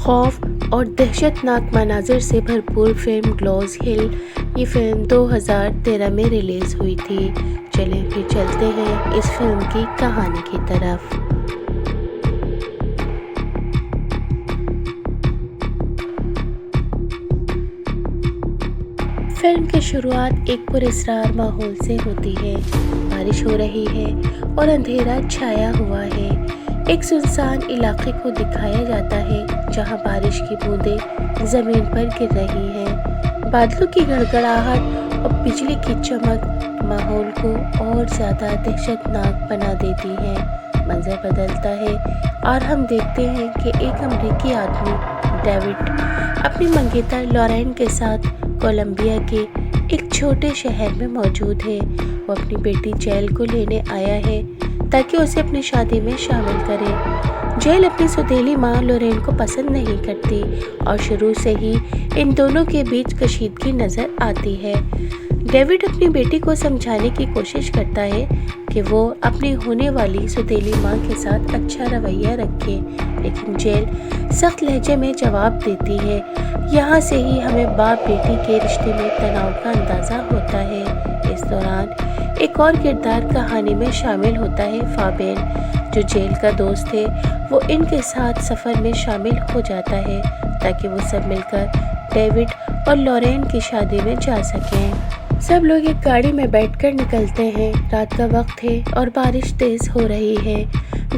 خوف اور دہشتناک مناظر سے بھرپور فلم گلوز ہل، یہ فلم 2013 میں ریلیز ہوئی تھی۔ چلیں پھر چلتے ہیں اس فلم کی کہانی کی طرف۔ فلم کی شروعات ایک پراسرار ماحول سے ہوتی ہے۔ بارش ہو رہی ہے اور اندھیرا چھایا ہوا ہے۔ ایک سنسان علاقے کو دکھایا جاتا ہے جہاں بارش کی بوندیں زمین پر گر رہی ہیں۔ بادلوں کی گڑگڑاہٹ اور بجلی کی چمک ماحول کو اور زیادہ دہشتناک بنا دیتی ہے۔ منظر بدلتا ہے اور ہم دیکھتے ہیں کہ ایک امریکی آدمی ڈیوڈ اپنی منگیتر لورین کے ساتھ کولمبیا کے ایک چھوٹے شہر میں موجود ہے۔ وہ اپنی بیٹی جیل کو لینے آیا ہے تاکہ اسے اپنی شادی میں شامل کرے۔ جیل اپنی سوتیلی ماں لورین کو پسند نہیں کرتی اور شروع سے ہی ان دونوں کے بیچ کشیدگی نظر آتی ہے۔ ڈیوڈ اپنی بیٹی کو سمجھانے کی کوشش کرتا ہے کہ وہ اپنی ہونے والی سوتیلی ماں کے ساتھ اچھا رویہ رکھے، لیکن جیل سخت لہجے میں جواب دیتی ہے۔ یہاں سے ہی ہمیں باپ بیٹی کے رشتے میں تناؤ کا اندازہ ہوتا ہے۔ اس دوران ایک اور کردار کہانی میں شامل ہوتا ہے، فابین، جو جیل کا دوست ہے۔ وہ ان کے ساتھ سفر میں شامل ہو جاتا ہے تاکہ وہ سب مل کر ڈیوڈ اور لورین کی شادی میں جا سکیں۔ سب لوگ ایک گاڑی میں بیٹھ کر نکلتے ہیں۔ رات کا وقت ہے اور بارش تیز ہو رہی ہے۔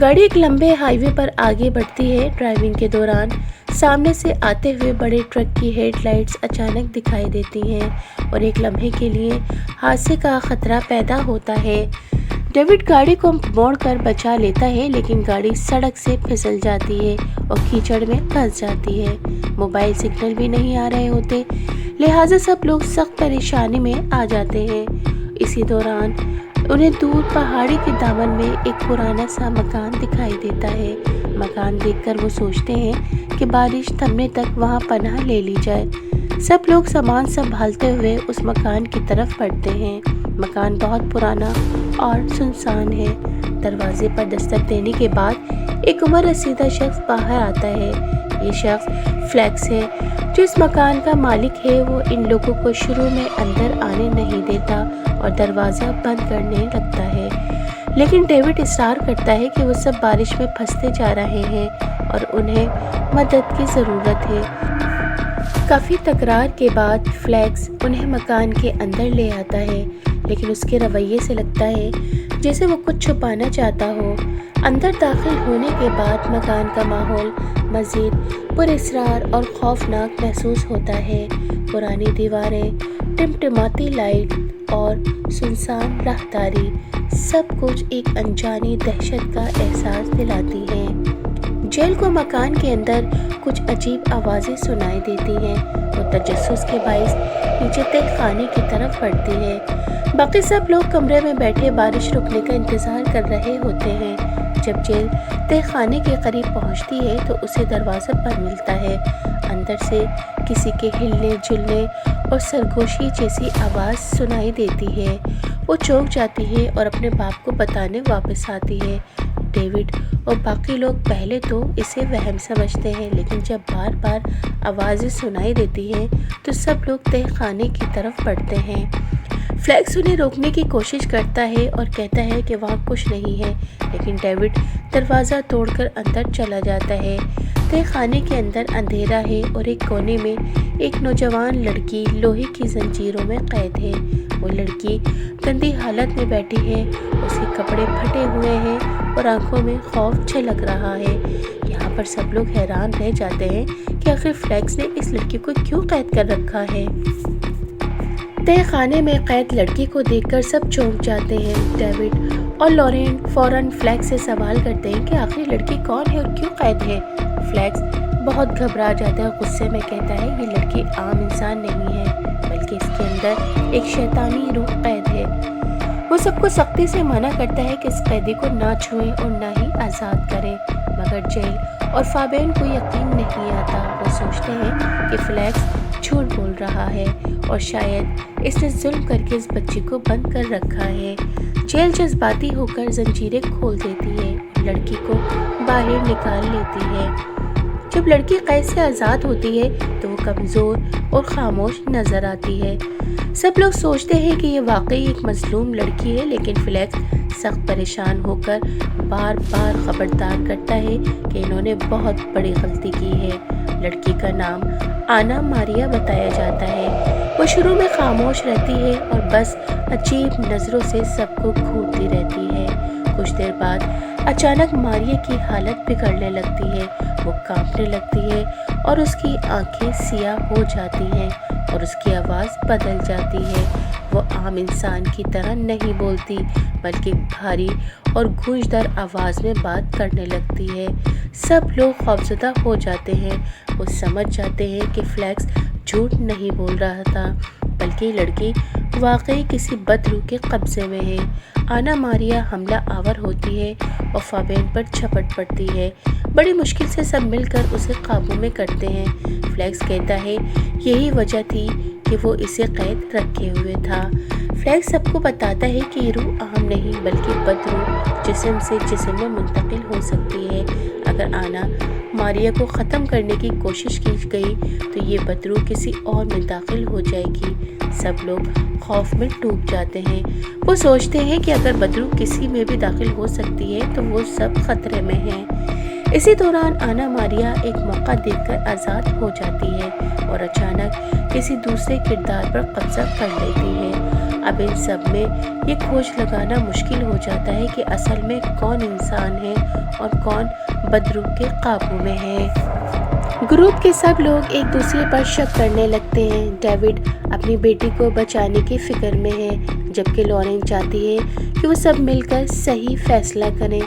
گاڑی ایک لمبے ہائی وے پر آگے بڑھتی ہے۔ ڈرائیونگ کے دوران سامنے سے آتے ہوئے بڑے ٹرک کی ہیڈ لائٹس اچانک دکھائی دیتی ہیں اور ایک لمحے کے لیے حادثے کا خطرہ پیدا ہوتا ہے۔ ڈیوڈ گاڑی کو موڑ کر بچا لیتا ہے، لیکن گاڑی سڑک سے پھسل جاتی ہے اور کیچڑ میں پھنس جاتی ہے۔ موبائل سگنل بھی نہیں آ رہے ہوتے، لہٰذا سب لوگ سخت پریشانی میں آ جاتے ہیں۔ اسی دوران انہیں دور پہاڑی کے دامن میں ایک پرانا سا مکان دکھائی دیتا ہے۔ مکان دیکھ کر وہ سوچتے ہیں کہ بارش تھمنے تک وہاں پناہ لے لی جائے۔ سب لوگ سامان سنبھالتے ہوئے اس مکان کی طرف بڑھتے ہیں۔ مکان بہت پرانا اور سنسان ہے۔ دروازے پر دستک دینے کے بعد ایک عمر رسیدہ شخص باہر آتا ہے۔ یہ شخص فلیکس ہے، جو اس مکان کا مالک ہے۔ وہ ان لوگوں کو شروع میں اندر آنے نہیں دیتا اور دروازہ بند کرنے لگتا ہے، لیکن ڈیوڈ اصرار کرتا ہے کہ وہ سب بارش میں پھنستے جا رہے ہیں اور انہیں مدد کی ضرورت ہے۔ کافی تکرار کے بعد فلیکس انہیں مکان کے اندر لے آتا ہے، لیکن اس کے رویے سے لگتا ہے جیسے وہ کچھ چھپانا چاہتا ہو۔ اندر داخل ہونے کے بعد مکان کا ماحول مزید پراسرار اور خوفناک محسوس ہوتا ہے۔ پرانی دیواریں، ٹمٹماتی لائٹ اور سنسان راہداری سب کچھ ایک انجانی دہشت کا احساس دلاتی ہیں۔ جیل کو مکان کے اندر کچھ عجیب آوازیں سنائی دیتی ہیں۔ وہ تجسس کے باعث نیچے تہہ خانے کی طرف بڑھتی ہے۔ باقی سب لوگ کمرے میں بیٹھے بارش رکنے کا انتظار کر رہے ہوتے ہیں۔ جب جیل تہہ خانے کے قریب پہنچتی ہے تو اسے دروازہ بند ملتا ہے۔ اندر سے کسی کے ہلنے جلنے اور سرگوشی جیسی آواز سنائی دیتی ہے۔ وہ چونک جاتی ہے اور اپنے باپ کو بتانے واپس آتی ہے۔ ڈیوڈ اور باقی لوگ پہلے تو اسے وہم سمجھتے ہیں، لیکن جب بار بار آوازیں سنائی دیتی ہیں تو سب لوگ تہہ خانے کی طرف بڑھتے ہیں۔ فلیکس انہیں روکنے کی کوشش کرتا ہے اور کہتا ہے کہ وہاں کچھ نہیں ہے، لیکن ڈیوڈ دروازہ توڑ کر اندر چلا جاتا ہے۔ تہہ خانے کے اندر اندھیرا ہے اور ایک کونے میں ایک نوجوان لڑکی لوہے کی زنجیروں میں قید ہے۔ وہ لڑکی گندی حالت میں بیٹھی ہے، اس کے کپڑے پھٹے ہوئے ہیں اور آنکھوں میں خوف جھلک رہا ہے۔ یہاں پر سب لوگ حیران رہ جاتے ہیں کہ آخر فلیکس نے اس لڑکی کو کیوں قید کر رکھا ہے۔ تہہ خانے میں قید لڑکی کو دیکھ کر سب چونک جاتے ہیں۔ ڈیوڈ اور لورین فوراً فلیکس سے سوال کرتے ہیں کہ آخر لڑکی کون ہے اور کیوں قید ہے۔ فلیکس بہت گھبرا جاتا ہے، غصے میں کہتا ہے یہ لڑکی عام انسان نہیں ہے، بلکہ اس کے اندر ایک شیطانی روح قید ہے۔ وہ سب کو سختی سے منع کرتا ہے کہ اس قیدی کو نہ چھوئیں اور نہ ہی آزاد کریں، مگر جیل اور فابین کو یقین نہیں آتا۔ وہ سوچتے ہیں کہ فلیکس جھوٹ بول رہا ہے اور شاید اس نے ظلم کر کے اس بچی کو بند کر رکھا ہے۔ جیل جذباتی ہو کر زنجیریں کھول دیتی ہے اور لڑکی کو باہر نکال لیتی ہے۔ جب لڑکی قید سے آزاد ہوتی ہے تو وہ کمزور اور خاموش نظر آتی ہے۔ سب لوگ سوچتے ہیں کہ یہ واقعی ایک مظلوم لڑکی ہے، لیکن فلیکس سخت پریشان ہو کر بار بار خبردار کرتا ہے کہ انہوں نے بہت بڑی غلطی کی ہے۔ لڑکی کا نام آنا ماریا بتایا جاتا ہے۔ وہ شروع میں خاموش رہتی ہے اور بس عجیب نظروں سے سب کو گھورتی رہتی ہے۔ کچھ دیر بعد اچانک ماریا کی حالت بگڑنے لگتی ہے۔ وہ کانپنے لگتی ہے اور اس کی آنکھیں سیاہ ہو جاتی ہیں اور اس کی آواز بدل جاتی ہے۔ وہ عام انسان کی طرح نہیں بولتی، بلکہ بھاری اور گونجدار آواز میں بات کرنے لگتی ہے۔ سب لوگ خوفزدہ ہو جاتے ہیں۔ وہ سمجھ جاتے ہیں کہ فلیکس جھوٹ نہیں بول رہا تھا، بلکہ یہ لڑکی واقعی کسی بدروح کے قبضے میں ہے۔ آنا ماریا حملہ آور ہوتی ہے اور فابین پر جھپٹ پڑتی ہے۔ بڑی مشکل سے سب مل کر اسے قابو میں کرتے ہیں۔ فلیکس کہتا ہے یہی وجہ تھی کہ وہ اسے قید رکھے ہوئے تھا۔ فلیکس سب کو بتاتا ہے کہ یہ روح عام نہیں بلکہ بدروح جسم سے جسم میں منتقل ہو سکتی ہے۔ اگر آنا ماریا کو ختم کرنے کی کوشش کی گئی تو یہ بدروح کسی اور میں داخل ہو جائے گی۔ سب لوگ خوف میں ڈوب جاتے ہیں۔ وہ سوچتے ہیں کہ اگر بدروح کسی میں بھی داخل ہو سکتی ہے تو وہ سب خطرے میں ہیں۔ اسی دوران آنا ماریا ایک موقع دیکھ کر آزاد ہو جاتی ہے اور اچانک کسی دوسرے کردار پر قبضہ کر لیتی ہے۔ اب ان سب میں یہ کھوج لگانا مشکل ہو جاتا ہے کہ اصل میں کون انسان ہے اور کون بدروح کے قابو میں ہے۔ گروپ کے سب لوگ ایک دوسرے پر شک کرنے لگتے ہیں۔ ڈیوڈ اپنی بیٹی کو بچانے کی فکر میں ہے، جبکہ لورین چاہتی ہے کہ وہ سب مل کر صحیح فیصلہ کریں۔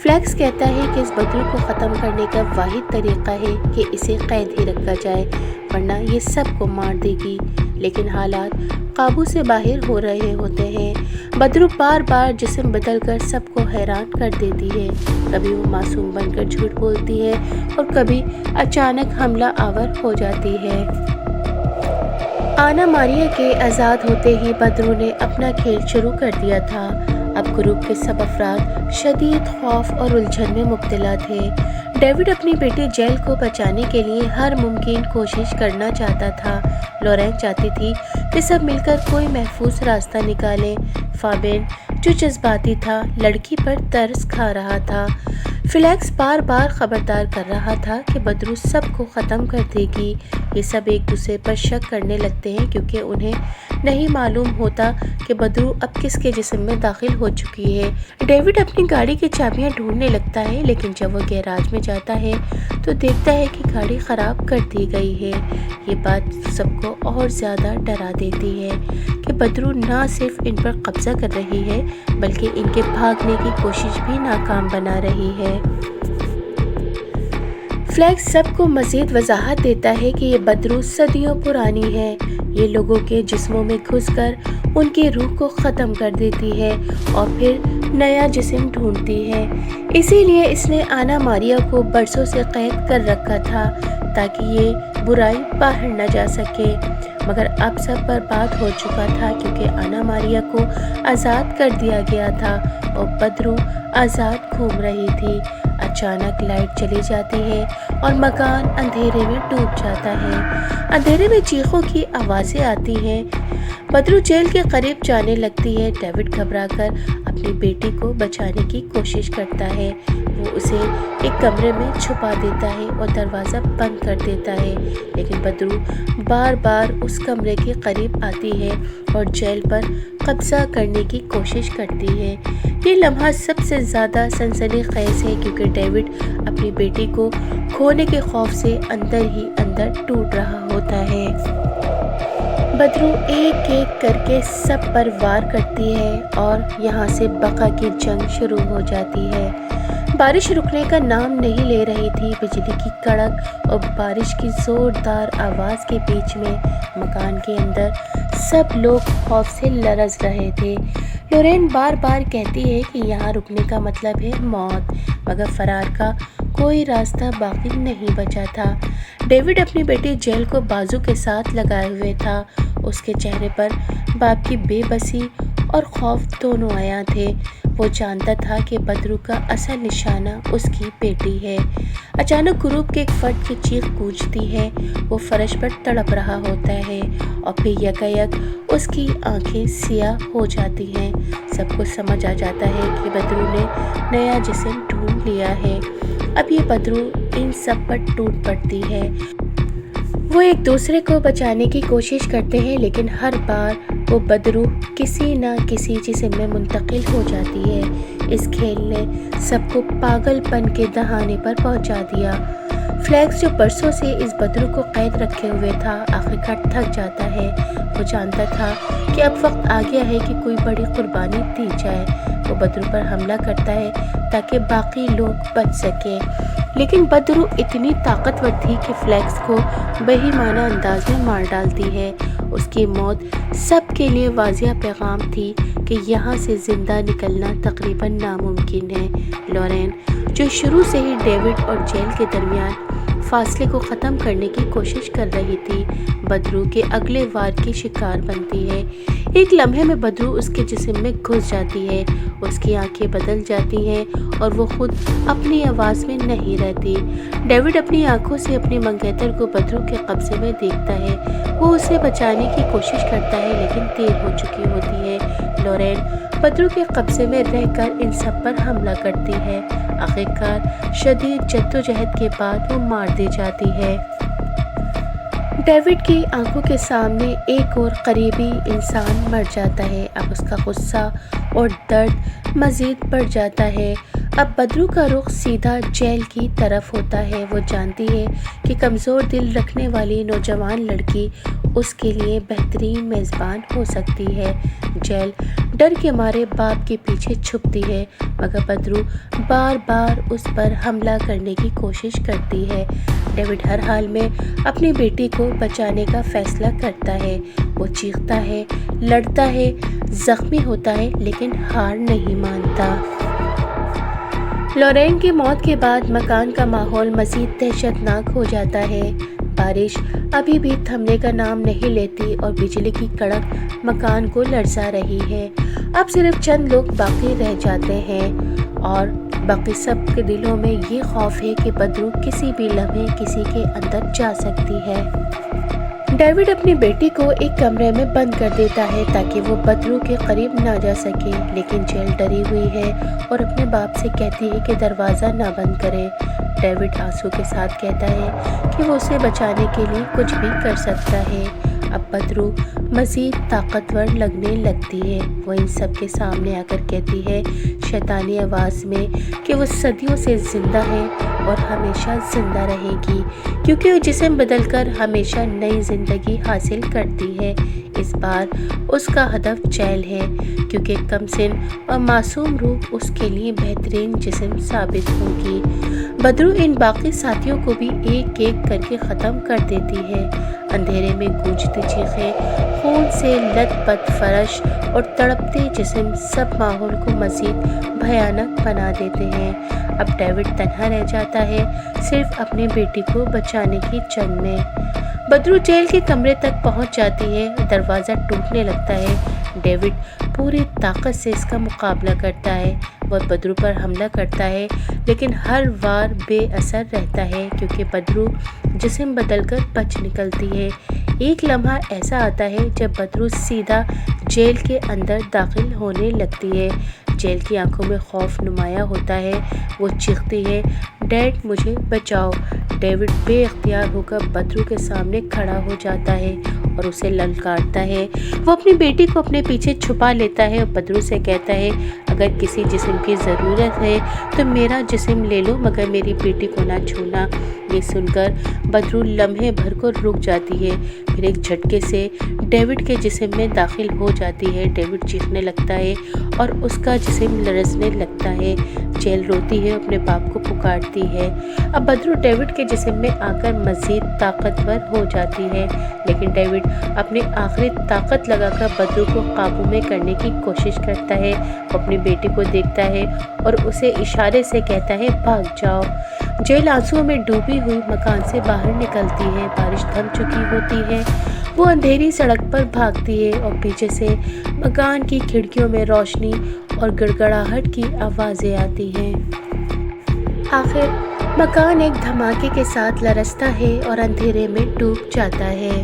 فلیکس کہتا ہے کہ اس بدروح کو ختم کرنے کا واحد طریقہ ہے کہ اسے قید ہی رکھا جائے، ورنہ یہ سب کو مار دے گی۔ لیکن حالات قابو سے باہر ہو رہے ہوتے ہیں۔ بدروح بار بار جسم بدل کر سب کو حیران کر دیتی ہے۔ کبھی وہ معصوم بن کر جھوٹ بولتی ہے اور کبھی اچانک حملہ آور ہو جاتی ہے۔ آنا ماریا کے آزاد ہوتے ہی بدروح نے اپنا کھیل شروع کر دیا تھا۔ اب گروپ کے سب افراد شدید خوف اور الجھن میں مبتلا تھے۔ ڈیوڈ اپنی بیٹی جیل کو بچانے کے لیے ہر ممکن کوشش کرنا چاہتا تھا۔ لورین چاہتی تھی کہ سب مل کر کوئی محفوظ راستہ نکالیں۔ فابین جو جذباتی تھا لڑکی پر ترس کھا رہا تھا۔ فلیکس بار بار خبردار کر رہا تھا کہ بدروح سب کو ختم کر دے گی۔ یہ سب ایک دوسرے پر شک کرنے لگتے ہیں کیونکہ انہیں نہیں معلوم ہوتا کہ بدروح اب کس کے جسم میں داخل ہو چکی ہے۔ ڈیوڈ اپنی گاڑی کی چابیاں ڈھونڈنے لگتا ہے، لیکن جب وہ گیراج میں جاتا ہے تو دیکھتا ہے کہ گاڑی خراب کر دی گئی ہے۔ یہ بات سب کو اور زیادہ ڈرا دیتی ہے کہ بدروح نہ صرف ان پر قبضہ کر رہی ہے بلکہ ان کے بھاگنے کی کوشش بھی ناکام بنا رہی ہے۔ فلیکس سب کو مزید وضاحت دیتا ہے کہ یہ بدروح صدیوں پرانی ہے۔ یہ لوگوں کے جسموں میں گھس کر ان کی روح کو ختم کر دیتی ہے اور پھر نیا جسم ڈھونڈتی ہے۔ اسی لیے اس نے آنا ماریا کو برسوں سے قید کر رکھا تھا تاکہ یہ برائی باہر نہ جا سکے۔ مگر اب سب برباد ہو چکا تھا کیونکہ آنا ماریا کو آزاد کر دیا گیا تھا اور بدروح آزاد گھوم رہی تھی۔ اچانک لائٹ چلی جاتی ہے اور مکان اندھیرے میں ڈوب جاتا ہے۔ اندھیرے میں چیخوں کی آوازیں آتی ہیں۔ بدروح جیل کے قریب جانے لگتی ہے۔ ڈیوڈ گھبرا کر اپنی بیٹی کو بچانے کی کوشش کرتا ہے۔ وہ اسے ایک کمرے میں چھپا دیتا ہے اور دروازہ بند کر دیتا ہے، لیکن بدروح بار بار اس کمرے کے قریب آتی ہے اور جیل پر قبضہ کرنے کی کوشش کرتی ہے۔ یہ لمحہ سب سے زیادہ سنسنی خیز ہے کیونکہ ڈیوڈ اپنی بیٹی کو کھونے کے خوف سے اندر ہی اندر ٹوٹ رہا ہوتا ہے۔ بدروح ایک ایک کر کے سب پر وار کرتی ہے اور یہاں سے بقا کی جنگ شروع ہو جاتی ہے۔ بارش رکنے کا نام نہیں لے رہی تھی۔ بجلی کی کڑک اور بارش کی زوردار آواز کے بیچ میں مکان کے اندر سب لوگ خوف سے لرز رہے تھے۔ لورین بار بار کہتی ہے کہ یہاں رکنے کا مطلب ہے موت، مگر فرار کا کوئی راستہ باقی نہیں بچا تھا۔ ڈیوڈ اپنی بیٹی جیل کو بازو کے ساتھ لگائے ہوئے تھا۔ اس کے چہرے پر باپ کی بے بسی اور خوف دونوں عیاں تھے۔ وہ جانتا تھا کہ بدرو کا اصل نشانہ اس کی بیٹی ہے۔ اچانک گروپ کے ایک فرد کی چیخ گونجتی ہے۔ وہ فرش پر تڑپ رہا ہوتا ہے اور پھر یکایک اس کی آنکھیں سیاہ ہو جاتی ہیں۔ سب کو سمجھ آ جاتا ہے کہ بدرو نے نیا جسم ڈھونڈ لیا ہے۔ اب یہ بدرو ان سب پر ٹوٹ پڑتی ہے۔ وہ ایک دوسرے کو بچانے کی کوشش کرتے ہیں، لیکن ہر بار وہ بدرو کسی نہ کسی جسم میں منتقل ہو جاتی ہے۔ اس کھیل نے سب کو پاگل پن کے دہانے پر پہنچا دیا۔ فلیکس جو برسوں سے اس بدرو کو قید رکھے ہوئے تھا، آخرکار تھک جاتا ہے۔ وہ جانتا تھا کہ اب وقت آ گیا ہے کہ کوئی بڑی قربانی دی جائے۔ وہ بدرو پر حملہ کرتا ہے تاکہ باقی لوگ بچ سکیں، لیکن بدرو اتنی طاقتور تھی کہ فلیکس کو بہیمانہ انداز میں مار ڈالتی ہے۔ اس کی موت سب کے لیے واضح پیغام تھی کہ یہاں سے زندہ نکلنا تقریباً ناممکن ہے۔ لورین، جو شروع سے ہی ڈیوڈ اور جیل کے درمیان فاصلے کو ختم کرنے کی کوشش کر رہی تھی، بدرو کے اگلے وار کی شکار بنتی ہے۔ ایک لمحے میں بدرو اس کے جسم میں گھس جاتی ہے۔ اس کی آنکھیں بدل جاتی ہیں اور وہ خود اپنی آواز میں نہیں رہتی۔ ڈیوڈ اپنی آنکھوں سے اپنی منگیتر کو بدرو کے قبضے میں دیکھتا ہے۔ وہ اسے بچانے کی کوشش کرتا ہے، لیکن دیر ہو چکی ہوتی ہے۔ لورین بدرو کے قبضے میں رہ کر ان سب پر حملہ کرتی ہے۔ آخرکار شدید جدوجہد کے بعد وہ مار دی جاتی ہے۔ ڈیوڈ کی آنکھوں کے سامنے ایک اور قریبی انسان مر جاتا ہے۔ اب اس کا غصہ اور درد مزید بڑھ جاتا ہے۔ اب بدرو کا رخ سیدھا جیل کی طرف ہوتا ہے۔ وہ جانتی ہے کہ کمزور دل رکھنے والی نوجوان لڑکی اس کے لیے بہترین میزبان ہو سکتی ہے۔ جیل ڈر کے مارے باپ کے پیچھے چھپتی ہے، مگر بدرو بار بار اس پر حملہ کرنے کی کوشش کرتی ہے۔ ڈیوڈ ہر حال میں اپنی بیٹی کو بچانے کا فیصلہ کرتا ہے۔ وہ چیختا ہے، لڑتا ہے، زخمی ہوتا ہے، لیکن ہار نہیں مانتا۔ لورین کی موت کے بعد مکان کا ماحول مزید دہشتناک ہو جاتا ہے۔ بارش ابھی بھی تھمنے کا نام نہیں لیتی اور بجلی کی کڑک مکان کو لرزا رہی ہے۔ اب صرف چند لوگ باقی رہ جاتے ہیں اور باقی سب کے دلوں میں یہ خوف ہے کہ بدرو کسی بھی لمحے کسی کے اندر جا سکتی ہے۔ ڈیوڈ اپنی بیٹی کو ایک کمرے میں بند کر دیتا ہے تاکہ وہ بدرو کے قریب نہ جا سکے، لیکن جیل ڈری ہوئی ہے اور اپنے باپ سے کہتی ہے کہ دروازہ نہ بند کرے۔ ڈیوڈ آنسو کے ساتھ کہتا ہے کہ وہ اسے بچانے کے لیے کچھ بھی کر سکتا ہے۔ اب بدرو مزید طاقتور لگنے لگتی ہے۔ وہ ان سب کے سامنے آ کر کہتی ہے شیطانی آواز میں کہ وہ صدیوں سے زندہ ہے اور ہمیشہ زندہ رہے گی، کیونکہ وہ جسم بدل کر ہمیشہ نئی زندگی حاصل کرتی ہے۔ اس بار اس کا ہدف جیل ہے، کیونکہ کم سن اور معصوم روح اس کے لیے بہترین جسم ثابت ہوگی۔ بدرو ان باقی ساتھیوں کو بھی ایک ایک کر کے ختم کر دیتی ہے۔ اندھیرے میں گونجتی چیخیں، خون سے لت پت فرش اور تڑپتے جسم سب ماحول کو مزید بھیانک بنا دیتے ہیں۔ اب ڈیوڈ تنہا رہ جاتا ہے، صرف اپنی بیٹی کو بچانے کی جنگ میں۔ بدرو جیل کے کمرے تک پہنچ جاتی ہے، دروازہ ٹوٹنے لگتا ہے۔ ڈیوڈ پوری طاقت سے اس کا مقابلہ کرتا ہے۔ وہ بدرو پر حملہ کرتا ہے، لیکن ہر وار بے اثر رہتا ہے، کیونکہ بدرو جسم بدل کر بچ نکلتی ہے۔ ایک لمحہ ایسا آتا ہے جب بدرو سیدھا جیل کے اندر داخل ہونے لگتی ہے۔ جیل کی آنکھوں میں خوف نمایاں ہوتا ہے۔ وہ چیختی ہے، ڈیڈ مجھے بچاؤ۔ ڈیوڈ بے اختیار ہو کر بدرو کے سامنے کھڑا ہو جاتا ہے اور اسے للکارتا ہے۔ وہ اپنی بیٹی کو اپنے پیچھے چھپا لیتا ہے اور بدرو سے کہتا ہے اگر کسی جسم کی ضرورت ہے تو میرا جسم لے لو، مگر میری بیٹی کو نہ چھونا۔ یہ سن کر بدرو لمحے بھر کو رک جاتی ہے، پھر ایک جھٹکے سے ڈیوڈ کے جسم میں داخل ہو جاتی ہے۔ ڈیوڈ چیخنے لگتا ہے اور اس کا جسم لرزنے لگتا ہے۔ لگتا ہے۔ جیل روتی ہے، اپنے باپ کو پکارتی ہے۔ اب بدرو ڈیوڈ کے جسم میں آ کر مزید طاقتور ہو جاتی ہے، لیکن ڈیوڈ اپنی آخری طاقت لگا کر بدرو کو قابو میں کرنے کی کوشش کرتا ہے۔ وہ اپنی بیٹی کو دیکھتا ہے اور اسے اشارے سے کہتا ہے بھاگ جاؤ۔ جیل آنسوؤں میں ڈوبی ہوئی مکان سے باہر نکلتی ہے۔ بارش تھم چکی ہوتی ہے۔ وہ اندھیری سڑک پر بھاگتی ہے اور پیچھے سے مکان کی کھڑکیوں میں روشنی اور گڑگڑاہٹ کی آوازیں آتی ہیں۔ آخر مکان ایک دھماکے کے ساتھ لرزتا ہے اور اندھیرے میں ڈوب جاتا ہے۔